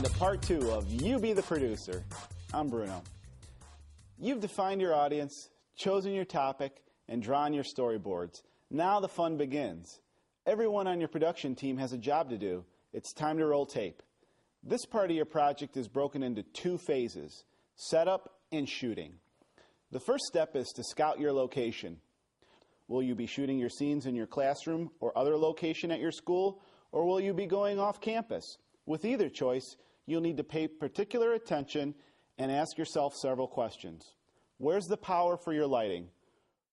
to part 2 of You Be the Producer. I'm Bruno. You've defined your audience, chosen your topic, and drawn your storyboards. Now the fun begins. Everyone on your production team has a job to do. It's time to roll tape. This part of your project is broken into 2 phases, setup and shooting. The first step is to scout your location. Will you be shooting your scenes in your classroom or other location at your school, or will you be going off campus? With either choice, you'll need to pay particular attention and ask yourself several questions. Where's the power for your lighting?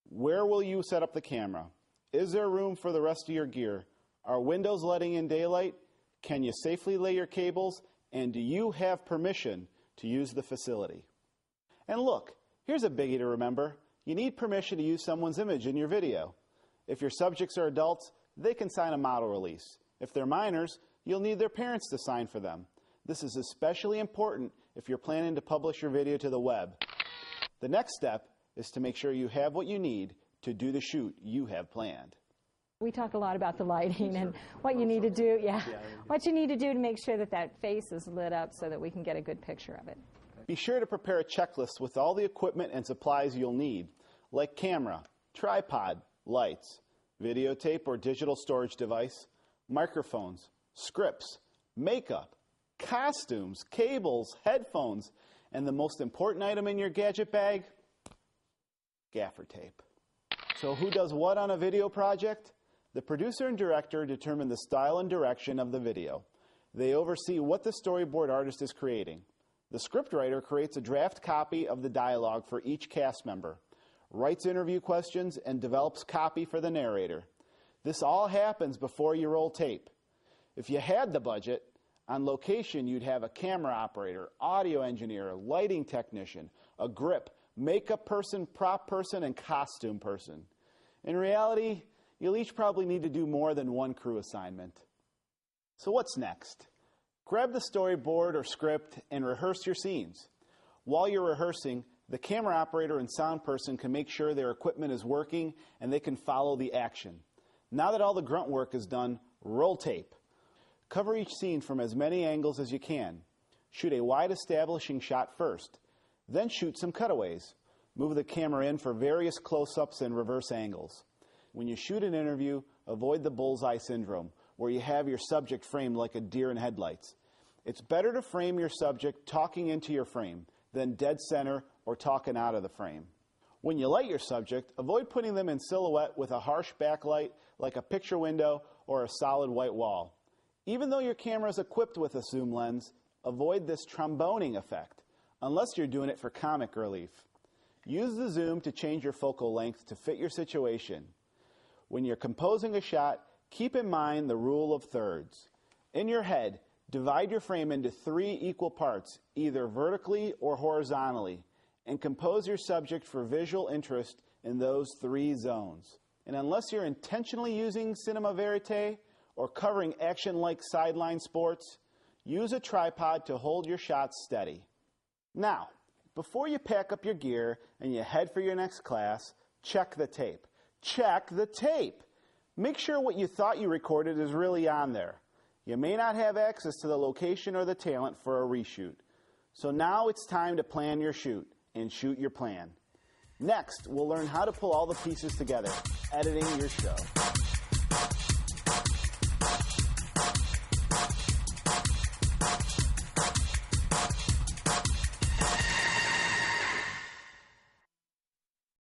Where will you set up the camera? Is there room for the rest of your gear? Are windows letting in daylight? Can you safely lay your cables? And do you have permission to use the facility? And look, here's a biggie to remember. You need permission to use someone's image in your video. If your subjects are adults, they can sign a model release. If they're minors, you'll need their parents to sign for them. This is especially important if you're planning to publish your video to the web. The next step is to make sure you have what you need to do the shoot you have planned. We talk a lot about the lighting and what you need to do, what you need to do to make sure that that face is lit up so that we can get a good picture of it. Be sure to prepare a checklist with all the equipment and supplies you'll need, like camera, tripod, lights, videotape or digital storage device, microphones, scripts, makeup, costumes, cables, headphones, and the most important item in your gadget bag, gaffer tape. So who does what on a video project? The producer and director determine the style and direction of the video. They oversee what the storyboard artist is creating. The scriptwriter creates a draft copy of the dialogue for each cast member, writes interview questions, and develops copy for the narrator. This all happens before you roll tape. If you had the budget, on location you'd have a camera operator, audio engineer, lighting technician, a grip, makeup person, prop person, and costume person. In reality, you'll each probably need to do more than one crew assignment. So what's next? Grab the storyboard or script and rehearse your scenes. While you're rehearsing, the camera operator and sound person can make sure their equipment is working and they can follow the action. Now that all the grunt work is done, roll tape. Cover each scene from as many angles as you can. Shoot a wide establishing shot first. Then shoot some cutaways. Move the camera in for various close-ups and reverse angles. When you shoot an interview, avoid the bullseye syndrome, where you have your subject framed like a deer in headlights. It's better to frame your subject talking into your frame than dead center or talking out of the frame. When you light your subject, avoid putting them in silhouette with a harsh backlight like a picture window or a solid white wall. Even though your camera is equipped with a zoom lens, avoid this tromboning effect, unless you're doing it for comic relief. Use the zoom to change your focal length to fit your situation. When you're composing a shot, keep in mind the rule of thirds. In your head, divide your frame into 3 equal parts, either vertically or horizontally, and compose your subject for visual interest in those 3 zones. And unless you're intentionally using cinema verite or covering action-like sideline sports, use a tripod to hold your shots steady. Now, before you pack up your gear and you head for your next class, check the tape. Check the tape! Make sure what you thought you recorded is really on there. You may not have access to the location or the talent for a reshoot. So now it's time to plan your shoot and shoot your plan. Next, we'll learn how to pull all the pieces together, editing your show.